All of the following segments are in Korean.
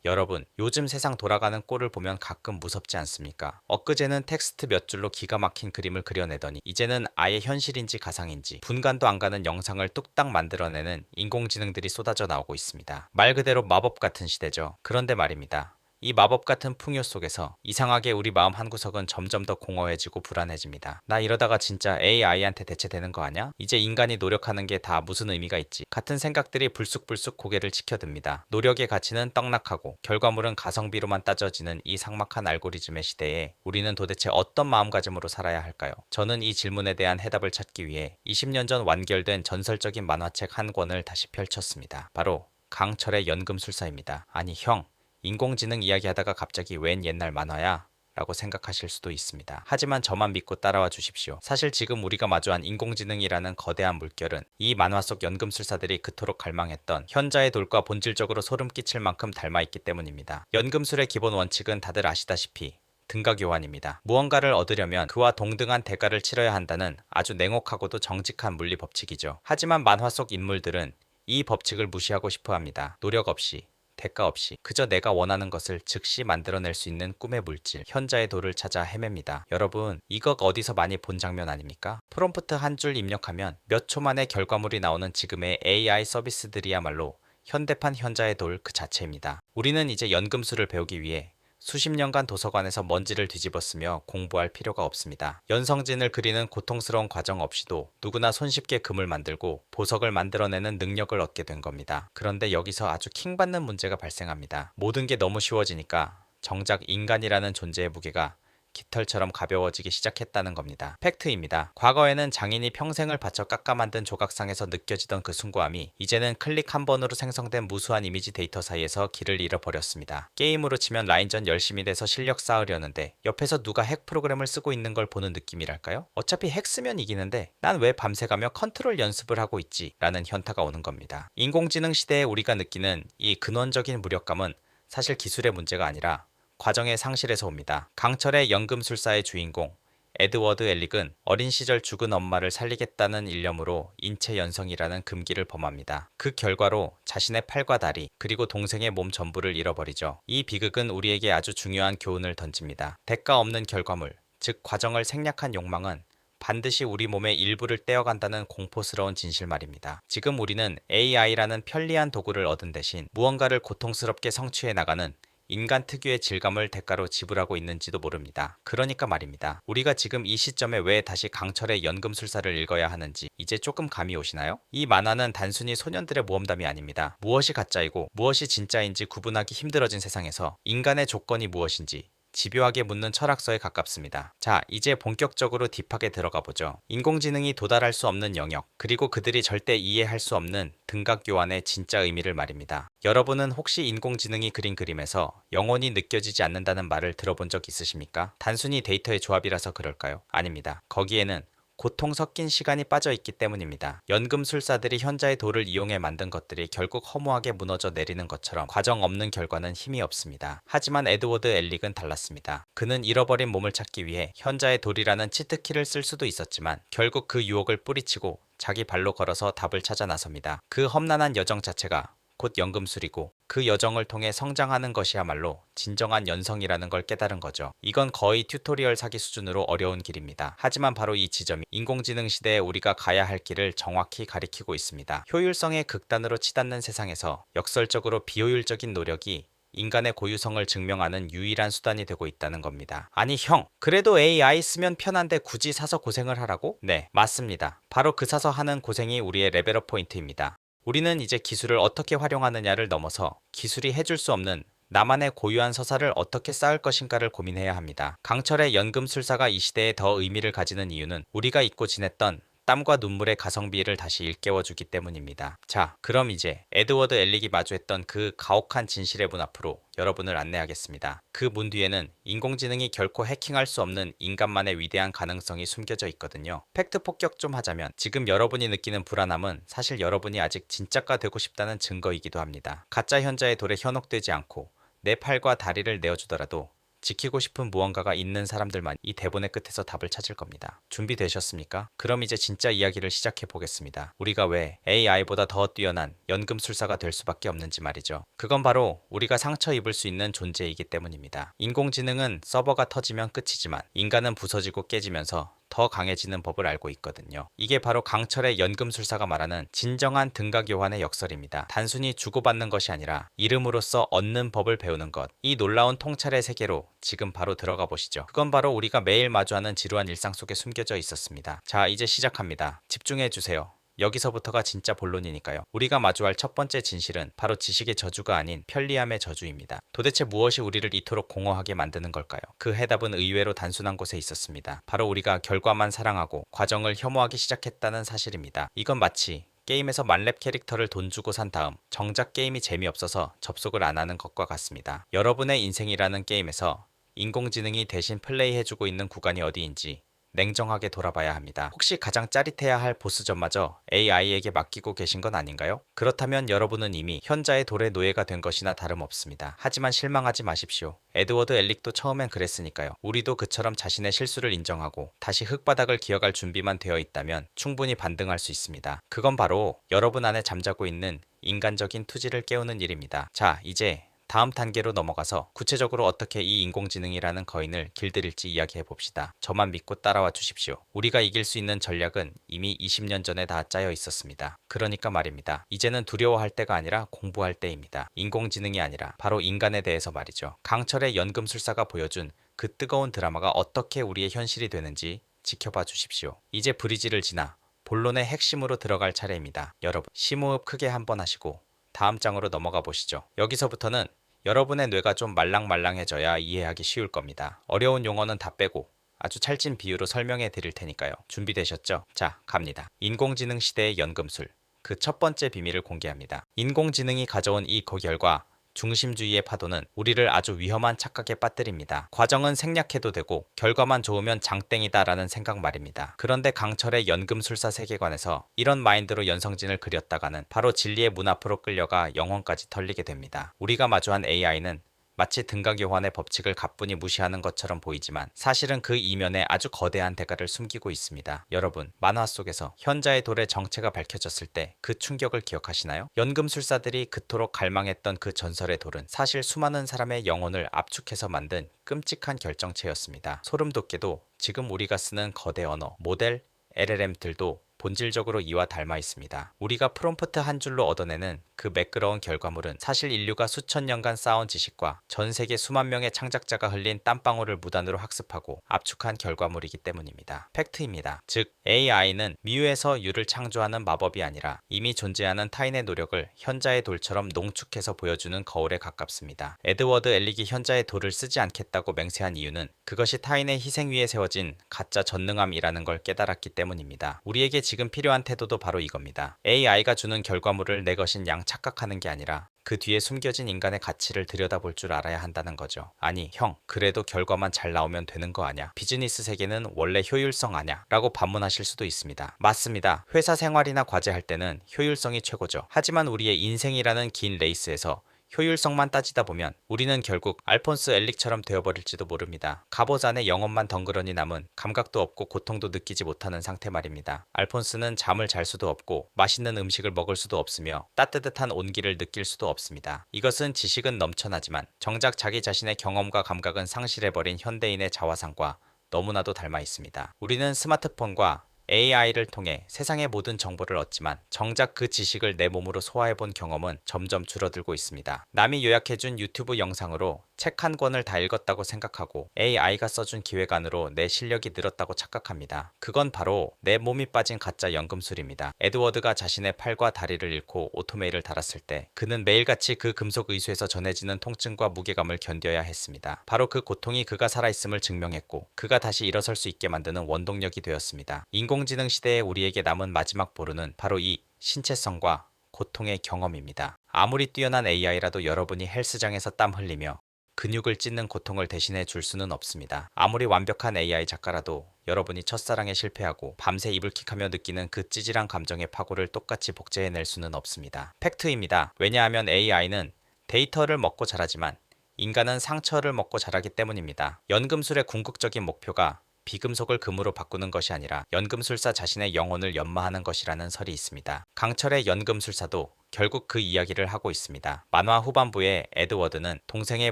여러분, 요즘 세상 돌아가는 꼴을 보면 가끔 무섭지 않습니까? 엊그제는 텍스트 몇 줄로 기가 막힌 그림을 그려내더니 이제는 아예 현실인지 가상인지 분간도 안 가는 영상을 뚝딱 만들어내는 인공지능들이 쏟아져 나오고 있습니다. 말 그대로 마법 같은 시대죠. 그런데 말입니다. 이 마법 같은 풍요 속에서 이상하게 우리 마음 한구석은 점점 더 공허해지고 불안해집니다. 나 이러다가 진짜 AI한테 대체되는 거 아냐? 이제 인간이 노력하는 게 다 무슨 의미가 있지? 같은 생각들이 불쑥불쑥 고개를 치켜듭니다. 노력의 가치는 떡락하고 결과물은 가성비로만 따져지는 이 삭막한 알고리즘의 시대에 우리는 도대체 어떤 마음가짐으로 살아야 할까요? 저는 이 질문에 대한 해답을 찾기 위해 20년 전 완결된 전설적인 만화책 한 권을 다시 펼쳤습니다. 바로 강철의 연금술사입니다. 아니 형, 인공지능 이야기하다가 갑자기 웬 옛날 만화야? 라고 생각하실 수도 있습니다. 하지만 저만 믿고 따라와 주십시오. 사실 지금 우리가 마주한 인공지능이라는 거대한 물결은 이 만화 속 연금술사들이 그토록 갈망했던 현자의 돌과 본질적으로 소름 끼칠 만큼 닮아있기 때문입니다. 연금술의 기본 원칙은 다들 아시다시피 등가 교환입니다. 무언가를 얻으려면 그와 동등한 대가를 치러야 한다는 아주 냉혹하고도 정직한 물리 법칙이죠. 하지만 만화 속 인물들은 이 법칙을 무시하고 싶어 합니다. 노력 없이 대가 없이 그저 내가 원하는 것을 즉시 만들어낼 수 있는 꿈의 물질, 현자의 도를 찾아 헤맵니다. 여러분, 이거 어디서 많이 본 장면 아닙니까? 프롬프트 한 줄 입력하면 몇 초 만에 결과물이 나오는 지금의 AI 서비스들이야말로 현대판 현자의 돌 그 자체입니다. 우리는 이제 연금술을 배우기 위해 수십 년간 도서관에서 먼지를 뒤집어쓰며 공부할 필요가 없습니다. 연성진을 그리는 고통스러운 과정 없이도 누구나 손쉽게 금을 만들고 보석을 만들어내는 능력을 얻게 된 겁니다. 그런데 여기서 아주 킹받는 문제가 발생합니다. 모든 게 너무 쉬워지니까 정작 인간이라는 존재의 무게가 깃털처럼 가벼워지기 시작했다는 겁니다. 팩트입니다. 과거에는 장인이 평생을 바쳐 깎아 만든 조각상에서 느껴지던 그 숭고함이 이제는 클릭 한 번으로 생성된 무수한 이미지 데이터 사이에서 길을 잃어버렸습니다. 게임으로 치면 라인전 열심히 돼서 실력 쌓으려는데 옆에서 누가 핵 프로그램을 쓰고 있는 걸 보는 느낌이랄까요? 어차피 핵 쓰면 이기는데 난 왜 밤새 가며 컨트롤 연습을 하고 있지? 라는 현타가 오는 겁니다. 인공지능 시대에 우리가 느끼는 이 근원적인 무력감은 사실 기술의 문제가 아니라 과정의 상실에서 옵니다. 강철의 연금술사의 주인공 에드워드 엘릭은 어린 시절 죽은 엄마를 살리겠다는 일념으로 인체 연성이라는 금기를 범합니다. 그 결과로 자신의 팔과 다리 그리고 동생의 몸 전부를 잃어버리죠. 이 비극은 우리에게 아주 중요한 교훈을 던집니다. 대가 없는 결과물, 즉 과정을 생략한 욕망은 반드시 우리 몸의 일부를 떼어간다는 공포스러운 진실 말입니다. 지금 우리는 AI라는 편리한 도구를 얻은 대신 무언가를 고통스럽게 성취해 나가는 인간 특유의 질감을 대가로 지불하고 있는지도 모릅니다. 그러니까 말입니다. 우리가 지금 이 시점에 왜 다시 강철의 연금술사를 읽어야 하는지 이제 조금 감이 오시나요? 이 만화는 단순히 소년들의 모험담이 아닙니다. 무엇이 가짜이고 무엇이 진짜인지 구분하기 힘들어진 세상에서 인간의 조건이 무엇인지 집요하게 묻는 철학서에 가깝습니다. 자, 이제 본격적으로 딥하게 들어가 보죠. 인공지능이 도달할 수 없는 영역, 그리고 그들이 절대 이해할 수 없는 등각 교환의 진짜 의미를 말입니다. 여러분은 혹시 인공지능이 그린 그림에서 영혼이 느껴지지 않는다는 말을 들어본 적 있으십니까? 단순히 데이터의 조합이라서 그럴까요? 아닙니다. 거기에는 고통 섞인 시간이 빠져 있기 때문입니다. 연금술사들이 현자의 돌을 이용해 만든 것들이 결국 허무하게 무너져 내리는 것처럼 과정 없는 결과는 힘이 없습니다. 하지만 에드워드 엘릭은 달랐습니다. 그는 잃어버린 몸을 찾기 위해 현자의 돌이라는 치트키를 쓸 수도 있었지만 결국 그 유혹을 뿌리치고 자기 발로 걸어서 답을 찾아 나섭니다. 그 험난한 여정 자체가 곧 연금술이고 그 여정을 통해 성장하는 것이야말로 진정한 연성이라는 걸 깨달은 거죠. 이건 거의 튜토리얼 사기 수준으로 어려운 길입니다. 하지만 바로 이 지점이 인공지능 시대에 우리가 가야 할 길을 정확히 가리키고 있습니다. 효율성의 극단으로 치닫는 세상에서 역설적으로 비효율적인 노력이 인간의 고유성을 증명하는 유일한 수단이 되고 있다는 겁니다. 아니 형, 그래도 AI 쓰면 편한데 굳이 사서 고생을 하라고? 네, 맞습니다. 바로 그 사서 하는 고생이 우리의 레벨업 포인트입니다. 우리는 이제 기술을 어떻게 활용하느냐를 넘어서 기술이 해줄 수 없는 나만의 고유한 서사를 어떻게 쌓을 것인가를 고민해야 합니다. 강철의 연금술사가 이 시대에 더 의미를 가지는 이유는 우리가 잊고 지냈던 땀과 눈물의 가성비를 다시 일깨워주기 때문입니다. 자, 그럼 이제 에드워드 엘릭이 마주했던 그 가혹한 진실의 문 앞으로 여러분을 안내하겠습니다. 그 문 뒤에는 인공지능이 결코 해킹할 수 없는 인간만의 위대한 가능성이 숨겨져 있거든요. 팩트 폭격 좀 하자면 지금 여러분이 느끼는 불안함은 사실 여러분이 아직 진짜가 되고 싶다는 증거이기도 합니다. 가짜 현자의 돌에 현혹되지 않고 내 팔과 다리를 내어주더라도 지키고 싶은 무언가가 있는 사람들만 이 대본의 끝에서 답을 찾을 겁니다. 준비되셨습니까? 그럼 이제 진짜 이야기를 시작해 보겠습니다. 우리가 왜 AI보다 더 뛰어난 연금술사가 될 수밖에 없는지 말이죠. 그건 바로 우리가 상처 입을 수 있는 존재이기 때문입니다. 인공지능은 서버가 터지면 끝이지만 인간은 부서지고 깨지면서 더 강해지는 법을 알고 있거든요. 이게 바로 강철의 연금술사가 말하는 진정한 등가교환의 역설입니다. 단순히 주고받는 것이 아니라 이름으로써 얻는 법을 배우는 것. 이 놀라운 통찰의 세계로 지금 바로 들어가 보시죠. 그건 바로 우리가 매일 마주하는 지루한 일상 속에 숨겨져 있었습니다. 자, 이제 시작합니다. 집중해 주세요. 여기서부터가 진짜 본론이니까요. 우리가 마주할 첫 번째 진실은 바로 지식의 저주가 아닌 편리함의 저주입니다. 도대체 무엇이 우리를 이토록 공허하게 만드는 걸까요? 그 해답은 의외로 단순한 곳에 있었습니다. 바로 우리가 결과만 사랑하고 과정을 혐오하기 시작했다는 사실입니다. 이건 마치 게임에서 만렙 캐릭터를 돈 주고 산 다음 정작 게임이 재미없어서 접속을 안 하는 것과 같습니다. 여러분의 인생이라는 게임에서 인공지능이 대신 플레이해주고 있는 구간이 어디인지 냉정하게 돌아봐야 합니다. 혹시 가장 짜릿해야 할 보스전마저 AI에게 맡기고 계신 건 아닌가요? 그렇다면 여러분은 이미 현자의 돌의 노예가 된 것이나 다름없습니다. 하지만 실망하지 마십시오. 에드워드 엘릭도 처음엔 그랬으니까요. 우리도 그처럼 자신의 실수를 인정하고 다시 흙바닥을 기어갈 준비만 되어 있다면 충분히 반등할 수 있습니다. 그건 바로 여러분 안에 잠자고 있는 인간적인 투지를 깨우는 일입니다. 자, 이제 다음 단계로 넘어가서 구체적으로 어떻게 이 인공지능이라는 거인을 길들일지 이야기해 봅시다. 저만 믿고 따라와 주십시오. 우리가 이길 수 있는 전략은 이미 20년 전에 다 짜여 있었습니다. 그러니까 말입니다. 이제는 두려워할 때가 아니라 공부할 때입니다. 인공지능이 아니라 바로 인간에 대해서 말이죠. 강철의 연금술사가 보여준 그 뜨거운 드라마가 어떻게 우리의 현실이 되는지 지켜봐 주십시오. 이제 브리지를 지나 본론의 핵심으로 들어갈 차례입니다. 여러분, 심호흡 크게 한번 하시고 다음 장으로 넘어가 보시죠. 여기서부터는 여러분의 뇌가 좀 말랑말랑해져야 이해하기 쉬울 겁니다. 어려운 용어는 다 빼고 아주 찰진 비유로 설명해 드릴 테니까요. 준비되셨죠? 자, 갑니다. 인공지능 시대의 연금술. 그 첫 번째 비밀을 공개합니다. 인공지능이 가져온 이 고결과 중심주의의 파도는 우리를 아주 위험한 착각에 빠뜨립니다. 과정은 생략해도 되고 결과만 좋으면 장땡이다라는 생각 말입니다. 그런데 강철의 연금술사 세계관에서 이런 마인드로 연성진을 그렸다가는 바로 진리의 문 앞으로 끌려가 영혼까지 털리게 됩니다. 우리가 마주한 AI는 마치 등가교환의 법칙을 가뿐히 무시하는 것처럼 보이지만 사실은 그 이면에 아주 거대한 대가를 숨기고 있습니다. 여러분, 만화 속에서 현자의 돌의 정체가 밝혀졌을 때 그 충격을 기억하시나요? 연금술사들이 그토록 갈망했던 그 전설의 돌은 사실 수많은 사람의 영혼을 압축해서 만든 끔찍한 결정체였습니다. 소름 돋게도 지금 우리가 쓰는 거대 언어, 모델, LLM들도 본질적으로 이와 닮아 있습니다. 우리가 프롬프트 한 줄로 얻어내는 그 매끄러운 결과물은 사실 인류가 수천 년간 쌓아온 지식과 전 세계 수만 명의 창작자가 흘린 땀방울을 무단으로 학습하고 압축한 결과물이기 때문입니다. 팩트입니다. 즉, AI는 미유에서 유를 창조하는 마법이 아니라 이미 존재하는 타인의 노력을 현자의 돌처럼 농축해서 보여주는 거울에 가깝습니다. 에드워드 엘릭이 현자의 돌을 쓰지 않겠다고 맹세한 이유는 그것이 타인의 희생 위에 세워진 가짜 전능함이라는 걸 깨달았기 때문입니다. 우리에게 지금 필요한 태도도 바로 이겁니다. AI가 주는 결과물을 내 것인 양 착각하는 게 아니라 그 뒤에 숨겨진 인간의 가치를 들여다볼 줄 알아야 한다는 거죠. 아니, 형, 그래도 결과만 잘 나오면 되는 거 아냐? 비즈니스 세계는 원래 효율성 아냐? 라고 반문하실 수도 있습니다. 맞습니다. 회사 생활이나 과제할 때는 효율성이 최고죠. 하지만 우리의 인생이라는 긴 레이스에서 효율성만 따지다 보면 우리는 결국 알폰스 엘릭처럼 되어버릴지도 모릅니다. 갑옷 안에 영혼만 덩그러니 남은 감각도 없고 고통도 느끼지 못하는 상태 말입니다. 알폰스는 잠을 잘 수도 없고 맛있는 음식을 먹을 수도 없으며 따뜻한 온기를 느낄 수도 없습니다. 이것은 지식은 넘쳐나지만 정작 자기 자신의 경험과 감각은 상실해버린 현대인의 자화상과 너무나도 닮아 있습니다. 우리는 스마트폰과 AI를 통해 세상의 모든 정보를 얻지만 정작 그 지식을 내 몸으로 소화해본 경험은 점점 줄어들고 있습니다. 남이 요약해준 유튜브 영상으로 책 한 권을 다 읽었다고 생각하고 AI가 써준 기획안으로 내 실력이 늘었다고 착각합니다. 그건 바로 내 몸이 빠진 가짜 연금술입니다. 에드워드가 자신의 팔과 다리를 잃고 오토메이를 달았을 때 그는 매일같이 그 금속 의수에서 전해지는 통증과 무게감을 견뎌야 했습니다. 바로 그 고통이 그가 살아있음을 증명했고 그가 다시 일어설 수 있게 만드는 원동력이 되었습니다. 인공지능 시대에 우리에게 남은 마지막 보루는 바로 이 신체성과 고통의 경험입니다. 아무리 뛰어난 AI라도 여러분이 헬스장에서 땀 흘리며 근육을 찢는 고통을 대신해 줄 수는 없습니다. 아무리 완벽한 AI 작가라도 여러분이 첫사랑에 실패하고 밤새 이불킥하며 느끼는 그 찌질한 감정의 파고를 똑같이 복제해낼 수는 없습니다. 팩트입니다. 왜냐하면 AI는 데이터를 먹고 자라지만 인간은 상처를 먹고 자라기 때문입니다. 연금술의 궁극적인 목표가 비금속을 금으로 바꾸는 것이 아니라 연금술사 자신의 영혼을 연마하는 것이라는 설이 있습니다. 강철의 연금술사도 결국 그 이야기를 하고 있습니다. 만화 후반부에 에드워드는 동생의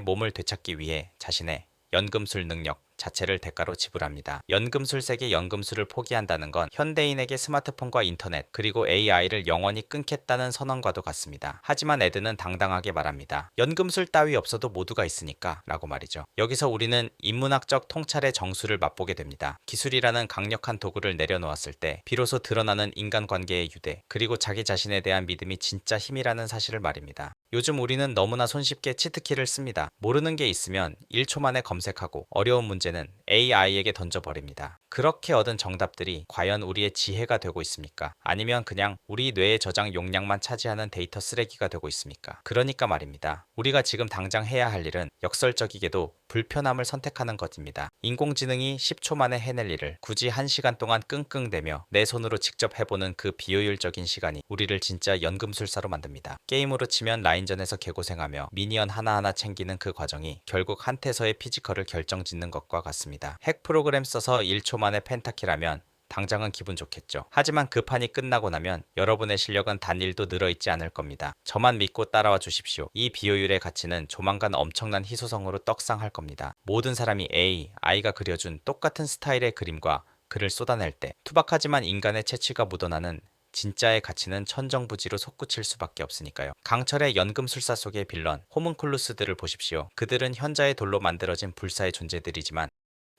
몸을 되찾기 위해 자신의 연금술 능력 자체를 대가로 지불합니다. 연금술색의 연금술을 포기한다는 건 현대인에게 스마트폰과 인터넷 그리고 AI를 영원히 끊겠다는 선언과도 같습니다. 하지만 에드는 당당하게 말합니다. 연금술 따위 없어도 모두가 있으니까 라고 말이죠. 여기서 우리는 인문학적 통찰의 정수를 맛보게 됩니다. 기술이라는 강력한 도구를 내려놓았을 때 비로소 드러나는 인간관계의 유대 그리고 자기 자신에 대한 믿음이 진짜 힘이라는 사실을 말입니다. 요즘 우리는 너무나 손쉽게 치트키를 씁니다. 모르는 게 있으면 1초 만에 검색하고 어려운 문제는 AI에게 던져버립니다. 그렇게 얻은 정답들이 과연 우리의 지혜가 되고 있습니까? 아니면 그냥 우리 뇌의 저장 용량만 차지하는 데이터 쓰레기가 되고 있습니까? 그러니까 말입니다. 우리가 지금 당장 해야 할 일은 역설적이게도 불편함을 선택하는 것입니다. 인공지능이 10초 만에 해낼 일을 굳이 1시간 동안 끙끙대며 내 손으로 직접 해보는 그 비효율적인 시간이 우리를 진짜 연금술사로 만듭니다. 게임으로 치면 라인전에서 개고생하며 미니언 하나하나 챙기는 그 과정이 결국 한테서의 피지컬을 결정짓는 것과 같습니다. 핵 프로그램 써서 1초 만에 펜타킬하면 당장은 기분 좋겠죠. 하지만 그 판이 끝나고 나면 여러분의 실력은 단일도 늘어있지 않을 겁니다. 저만 믿고 따라와 주십시오. 이 비효율의 가치는 조만간 엄청난 희소성으로 떡상할 겁니다. 모든 사람이 AI가 그려준 똑같은 스타일의 그림과 글을 쏟아낼 때 투박하지만 인간의 채취가 묻어나는 진짜의 가치는 천정부지로 솟구칠 수밖에 없으니까요. 강철의 연금술사 속의 빌런 호문클루스들을 보십시오. 그들은 현자의 돌로 만들어진 불사의 존재들이지만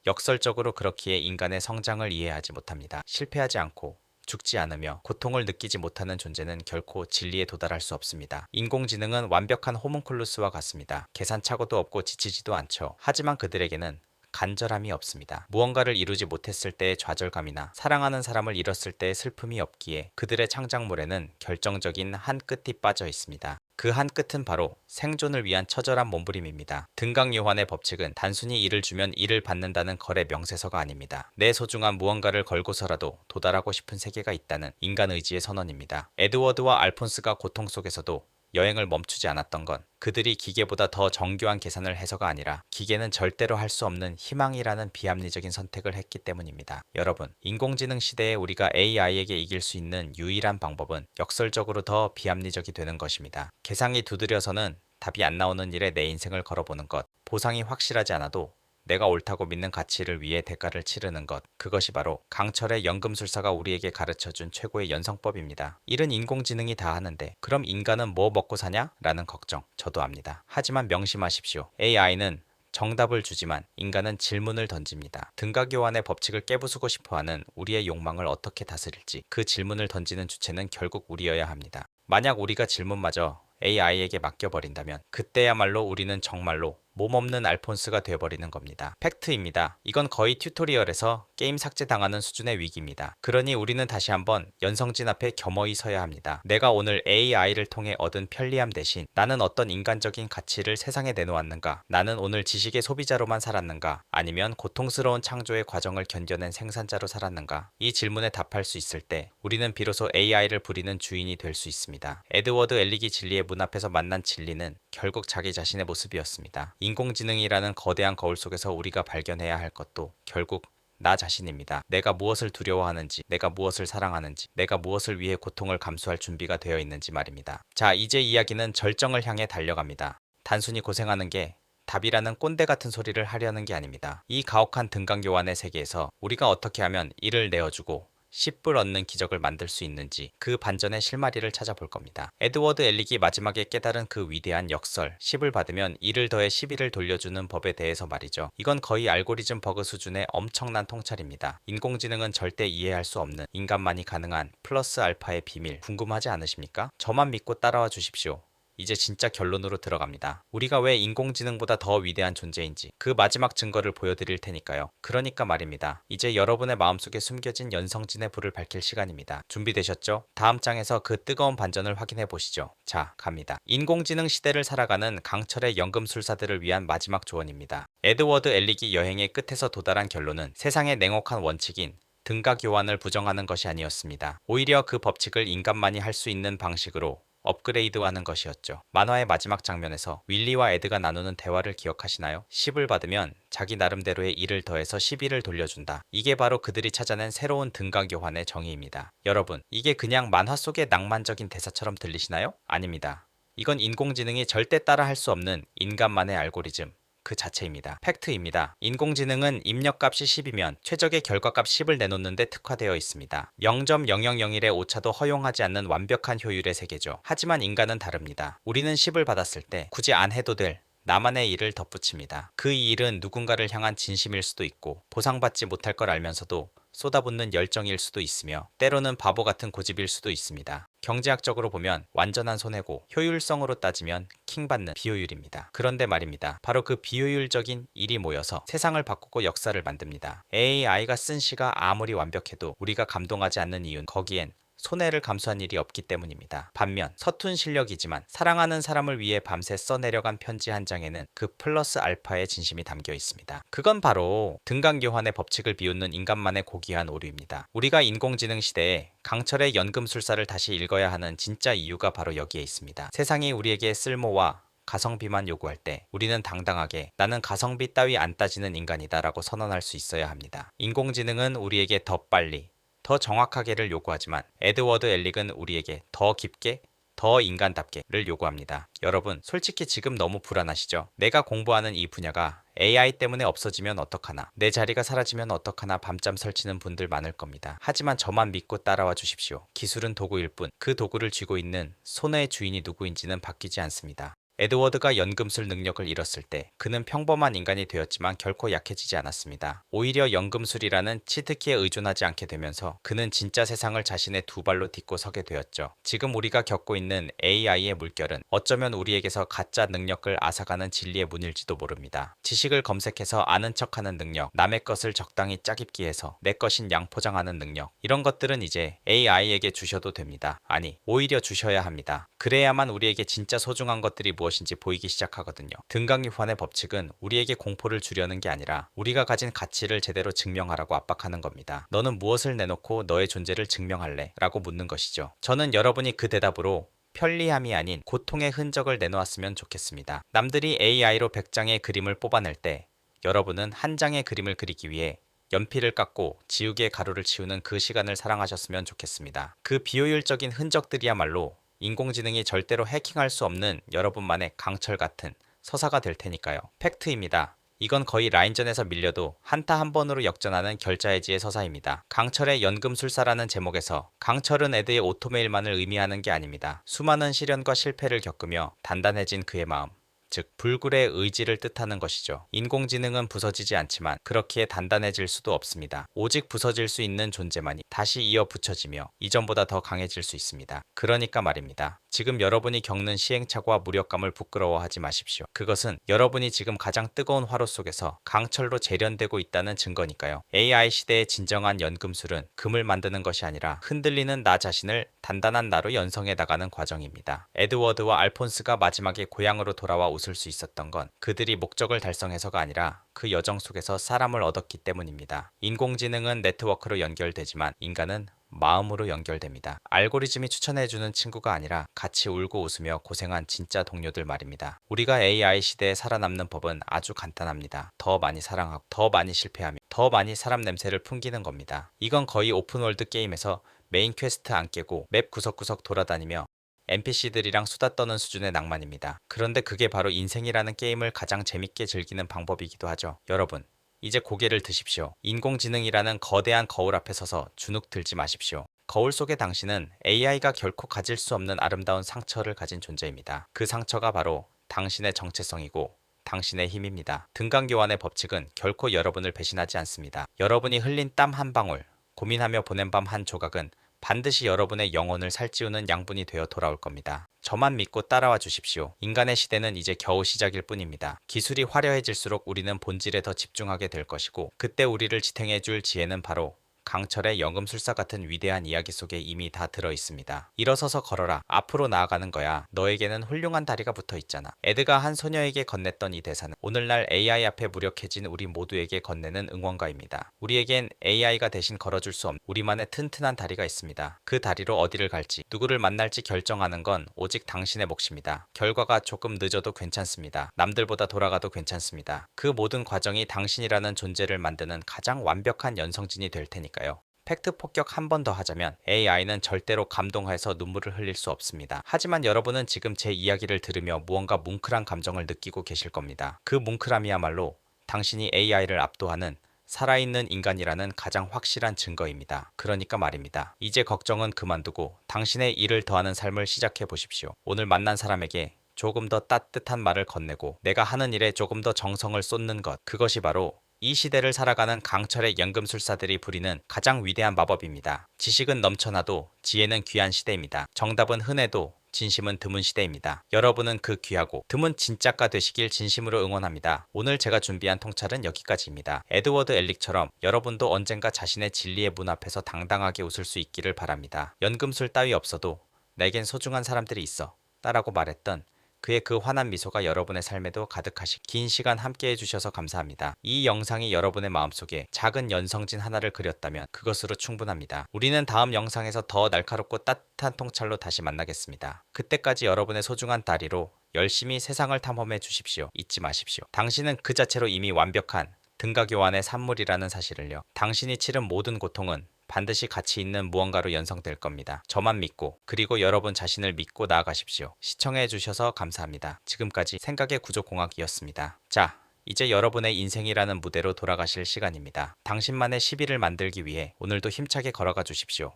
역설적으로 그렇기에 인간의 성장을 이해하지 못합니다. 실패하지 않고 죽지 않으며 고통을 느끼지 못하는 존재는 결코 진리에 도달할 수 없습니다. 인공지능은 완벽한 호문클루스와 같습니다. 계산착오도 없고 지치지도 않죠. 하지만 그들에게는 간절함이 없습니다. 무언가를 이루지 못했을 때의 좌절감이나 사랑하는 사람을 잃었을 때의 슬픔이 없기에 그들의 창작물에는 결정적인 한 끝이 빠져 있습니다. 그 한 끝은 바로 생존을 위한 처절한 몸부림입니다. 등강요한의 법칙은 단순히 이를 주면 이를 받는다는 거래 명세서가 아닙니다. 내 소중한 무언가를 걸고서라도 도달하고 싶은 세계가 있다는 인간 의지의 선언입니다. 에드워드와 알폰스가 고통 속에서도 여행을 멈추지 않았던 건 그들이 기계보다 더 정교한 계산을 해서가 아니라 기계는 절대로 할 수 없는 희망이라는 비합리적인 선택을 했기 때문입니다. 여러분, 인공지능 시대에 우리가 AI에게 이길 수 있는 유일한 방법은 역설적으로 더 비합리적이 되는 것입니다. 계산이 두드려서는 답이 안 나오는 일에 내 인생을 걸어보는 것, 보상이 확실하지 않아도 내가 옳다고 믿는 가치를 위해 대가를 치르는 것, 그것이 바로 강철의 연금술사가 우리에게 가르쳐준 최고의 연성법입니다. 일은 인공지능이 다 하는데 그럼 인간은 뭐 먹고 사냐? 라는 걱정 저도 압니다. 하지만 명심하십시오. AI는 정답을 주지만 인간은 질문을 던집니다. 등가교환의 법칙을 깨부수고 싶어하는 우리의 욕망을 어떻게 다스릴지 그 질문을 던지는 주체는 결국 우리여야 합니다. 만약 우리가 질문마저 AI에게 맡겨버린다면 그때야말로 우리는 정말로 몸없는 알폰스가 되어버리는 겁니다. 팩트입니다. 이건 거의 튜토리얼에서 게임 삭제당하는 수준의 위기입니다. 그러니 우리는 다시 한번 연성진 앞에 겸허히 서야 합니다. 내가 오늘 AI를 통해 얻은 편리함 대신 나는 어떤 인간적인 가치를 세상에 내놓았는가? 나는 오늘 지식의 소비자로만 살았는가? 아니면 고통스러운 창조의 과정을 견뎌낸 생산자로 살았는가? 이 질문에 답할 수 있을 때 우리는 비로소 AI를 부리는 주인이 될 수 있습니다. 에드워드 엘리기 진리의 문 앞에서 만난 진리는 결국 자기 자신의 모습이었습니다. 인공지능이라는 거대한 거울 속에서 우리가 발견해야 할 것도 결국 나 자신입니다. 내가 무엇을 두려워하는지, 내가 무엇을 사랑하는지, 내가 무엇을 위해 고통을 감수할 준비가 되어 있는지 말입니다. 자, 이제 이야기는 절정을 향해 달려갑니다. 단순히 고생하는 게 답이라는 꼰대 같은 소리를 하려는 게 아닙니다. 이 가혹한 등강교환의 세계에서 우리가 어떻게 하면 이를 내어주고 10불 얻는 기적을 만들 수 있는지 그 반전의 실마리를 찾아볼 겁니다. 에드워드 엘릭이 마지막에 깨달은 그 위대한 역설 10을 받으면 1을 더해 11을 돌려주는 법에 대해서 말이죠. 이건 거의 알고리즘 버그 수준의 엄청난 통찰입니다. 인공지능은 절대 이해할 수 없는 인간만이 가능한 플러스 알파의 비밀 궁금하지 않으십니까? 저만 믿고 따라와 주십시오. 이제 진짜 결론으로 들어갑니다. 우리가 왜 인공지능보다 더 위대한 존재인지 그 마지막 증거를 보여드릴 테니까요. 그러니까 말입니다. 이제 여러분의 마음속에 숨겨진 연성진의 불을 밝힐 시간입니다. 준비되셨죠? 다음 장에서 그 뜨거운 반전을 확인해 보시죠. 자, 갑니다. 인공지능 시대를 살아가는 강철의 연금술사들을 위한 마지막 조언입니다. 에드워드 엘릭이 여행의 끝에서 도달한 결론은 세상의 냉혹한 원칙인 등가 교환을 부정하는 것이 아니었습니다. 오히려 그 법칙을 인간만이 할 수 있는 방식으로 업그레이드하는 것이었죠. 만화의 마지막 장면에서 윌리와 에드가 나누는 대화를 기억하시나요? 10을 받으면 자기 나름대로의 1을 더해서 11을 돌려준다. 이게 바로 그들이 찾아낸 새로운 등가 교환의 정의입니다. 여러분, 이게 그냥 만화 속의 낭만적인 대사처럼 들리시나요? 아닙니다. 이건 인공지능이 절대 따라할 수 없는 인간만의 알고리즘 그 자체입니다. 팩트입니다. 인공지능은 입력값이 10이면 최적의 결과값 10을 내놓는데 특화되어 있습니다. 0.0001의 오차도 허용하지 않는 완벽한 효율의 세계죠. 하지만 인간은 다릅니다. 우리는 10을 받았을 때 굳이 안 해도 될 나만의 일을 덧붙입니다. 그 일은 누군가를 향한 진심일 수도 있고 보상받지 못할 걸 알면서도 쏟아붓는 열정일 수도 있으며 때로는 바보 같은 고집일 수도 있습니다. 경제학적으로 보면 완전한 손해고 효율성으로 따지면 킹받는 비효율입니다. 그런데 말입니다. 바로 그 비효율적인 일이 모여서 세상을 바꾸고 역사를 만듭니다. AI가 쓴 시가 아무리 완벽해도 우리가 감동하지 않는 이유는 거기엔 손해를 감수한 일이 없기 때문입니다. 반면 서툰 실력이지만 사랑하는 사람을 위해 밤새 써내려간 편지 한 장에는 그 플러스 알파의 진심이 담겨 있습니다. 그건 바로 등간교환의 법칙을 비웃는 인간만의 고귀한 오류입니다. 우리가 인공지능 시대에 강철의 연금술사를 다시 읽어야 하는 진짜 이유가 바로 여기에 있습니다. 세상이 우리에게 쓸모와 가성비만 요구할 때 우리는 당당하게 나는 가성비 따위 안 따지는 인간이다 라고 선언할 수 있어야 합니다. 인공지능은 우리에게 더 빨리 더 정확하게를 요구하지만 에드워드 엘릭은 우리에게 더 깊게 더 인간답게를 요구합니다. 여러분, 솔직히 지금 너무 불안하시죠? 내가 공부하는 이 분야가 AI 때문에 없어지면 어떡하나, 내 자리가 사라지면 어떡하나 밤잠 설치는 분들 많을 겁니다. 하지만 저만 믿고 따라와 주십시오. 기술은 도구일 뿐 그 도구를 쥐고 있는 손의 주인이 누구인지는 바뀌지 않습니다. 에드워드가 연금술 능력을 잃었을 때 그는 평범한 인간이 되었지만 결코 약해지지 않았습니다. 오히려 연금술이라는 치트키에 의존하지 않게 되면서 그는 진짜 세상을 자신의 두 발로 딛고 서게 되었죠. 지금 우리가 겪고 있는 AI의 물결은 어쩌면 우리에게서 가짜 능력을 앗아가는 진리의 문일지도 모릅니다. 지식을 검색해서 아는 척하는 능력, 남의 것을 적당히 짜깁기 해서 내 것인 양포장하는 능력, 이런 것들은 이제 AI에게 주셔도 됩니다. 아니, 오히려 주셔야 합니다. 그래야만 우리에게 진짜 소중한 것들이 무엇인지 보이기 시작하거든요. 등강유환의 법칙은 우리에게 공포를 주려는 게 아니라 우리가 가진 가치를 제대로 증명하라고 압박하는 겁니다. 너는 무엇을 내놓고 너의 존재를 증명할래? 라고 묻는 것이죠. 저는 여러분이 그 대답으로 편리함이 아닌 고통의 흔적을 내놓았으면 좋겠습니다. 남들이 AI로 100장의 그림을 뽑아낼 때 여러분은 한 장의 그림을 그리기 위해 연필을 깎고 지우개의 가루를 치우는 그 시간을 사랑하셨으면 좋겠습니다. 그 비효율적인 흔적들이야말로 인공지능이 절대로 해킹할 수 없는 여러분만의 강철 같은 서사가 될 테니까요. 팩트입니다. 이건 거의 라인전에서 밀려도 한타 한 번으로 역전하는 결자해지의 서사입니다. 강철의 연금술사라는 제목에서 강철은 에드의 오토메일만을 의미하는 게 아닙니다. 수많은 시련과 실패를 겪으며 단단해진 그의 마음, 즉 불굴의 의지를 뜻하는 것이죠. 인공지능은 부서지지 않지만 그렇기에 단단해질 수도 없습니다. 오직 부서질 수 있는 존재만이 다시 이어 붙여지며 이전보다 더 강해질 수 있습니다. 그러니까 말입니다. 지금 여러분이 겪는 시행착오와 무력감을 부끄러워하지 마십시오. 그것은 여러분이 지금 가장 뜨거운 화로 속에서 강철로 재련되고 있다는 증거니까요. AI 시대의 진정한 연금술은 금을 만드는 것이 아니라 흔들리는 나 자신을 단단한 나로 연성해 나가는 과정입니다. 에드워드와 알폰스가 마지막에 고향으로 돌아와 웃을 수 있었던 건 그들이 목적을 달성해서가 아니라 그 여정 속에서 사람을 얻었기 때문입니다. 인공지능은 네트워크로 연결되지만 인간은 마음으로 연결됩니다. 알고리즘이 추천해주는 친구가 아니라 같이 울고 웃으며 고생한 진짜 동료들 말입니다. 우리가 AI 시대에 살아남는 법은 아주 간단합니다. 더 많이 사랑하고 더 많이 실패하며 더 많이 사람 냄새를 풍기는 겁니다. 이건 거의 오픈월드 게임에서 메인 퀘스트 안 깨고 맵 구석구석 돌아다니며 NPC들이랑 수다 떠는 수준의 낭만입니다. 그런데 그게 바로 인생이라는 게임을 가장 재밌게 즐기는 방법이기도 하죠. 여러분, 이제 고개를 드십시오. 인공지능이라는 거대한 거울 앞에 서서 주눅 들지 마십시오. 거울 속의 당신은 AI가 결코 가질 수 없는 아름다운 상처를 가진 존재입니다. 그 상처가 바로 당신의 정체성이고 당신의 힘입니다. 등간교환의 법칙은 결코 여러분을 배신하지 않습니다. 여러분이 흘린 땀 한 방울, 고민하며 보낸 밤 한 조각은 반드시 여러분의 영혼을 살찌우는 양분이 되어 돌아올 겁니다. 저만 믿고 따라와 주십시오. 인간의 시대는 이제 겨우 시작일 뿐입니다. 기술이 화려해질수록 우리는 본질에 더 집중하게 될 것이고 그때 우리를 지탱해 줄 지혜는 바로 강철의 연금술사 같은 위대한 이야기 속에 이미 다 들어있습니다. 일어서서 걸어라. 앞으로 나아가는 거야. 너에게는 훌륭한 다리가 붙어 있잖아. 에드가 한 소녀에게 건넸던 이 대사는 오늘날 AI 앞에 무력해진 우리 모두에게 건네는 응원가입니다. 우리에겐 AI가 대신 걸어줄 수 없는 우리만의 튼튼한 다리가 있습니다. 그 다리로 어디를 갈지, 누구를 만날지 결정하는 건 오직 당신의 몫입니다. 결과가 조금 늦어도 괜찮습니다. 남들보다 돌아가도 괜찮습니다. 그 모든 과정이 당신이라는 존재를 만드는 가장 완벽한 연성진이 될 테니까요. 팩트 폭격 한 번 더 하자면 AI는 절대로 감동해서 눈물을 흘릴 수 없습니다. 하지만 여러분은 지금 제 이야기를 들으며 무언가 뭉클한 감정을 느끼고 계실 겁니다. 그 뭉클함이야말로 당신이 AI를 압도하는 살아있는 인간이라는 가장 확실한 증거입니다. 그러니까 말입니다. 이제 걱정은 그만두고 당신의 일을 더하는 삶을 시작해 보십시오. 오늘 만난 사람에게 조금 더 따뜻한 말을 건네고 내가 하는 일에 조금 더 정성을 쏟는 것, 그것이 바로 이 시대를 살아가는 강철의 연금술사들이 부리는 가장 위대한 마법입니다. 지식은 넘쳐나도 지혜는 귀한 시대입니다. 정답은 흔해도 진심은 드문 시대입니다. 여러분은 그 귀하고 드문 진짜가 되시길 진심으로 응원합니다. 오늘 제가 준비한 통찰은 여기까지입니다. 에드워드 엘릭처럼 여러분도 언젠가 자신의 진리의 문 앞에서 당당하게 웃을 수 있기를 바랍니다. 연금술 따위 없어도 내겐 소중한 사람들이 있어 라고 말했던 그의 그 환한 미소가 여러분의 삶에도 가득하시 긴 시간 함께 해주셔서 감사합니다. 이 영상이 여러분의 마음속에 작은 연성진 하나를 그렸다면 그것으로 충분합니다. 우리는 다음 영상에서 더 날카롭고 따뜻한 통찰로 다시 만나겠습니다. 그때까지 여러분의 소중한 다리로 열심히 세상을 탐험해 주십시오. 잊지 마십시오. 당신은 그 자체로 이미 완벽한 등가 교환의 산물이라는 사실을요. 당신이 치른 모든 고통은 반드시 가치 있는 무언가로 연성될 겁니다. 저만 믿고 그리고 여러분 자신을 믿고 나아가십시오. 시청해 주셔서 감사합니다. 지금까지 생각의 구조공학이었습니다. 자, 이제 여러분의 인생이라는 무대로 돌아가실 시간입니다. 당신만의 10일을 만들기 위해 오늘도 힘차게 걸어가 주십시오.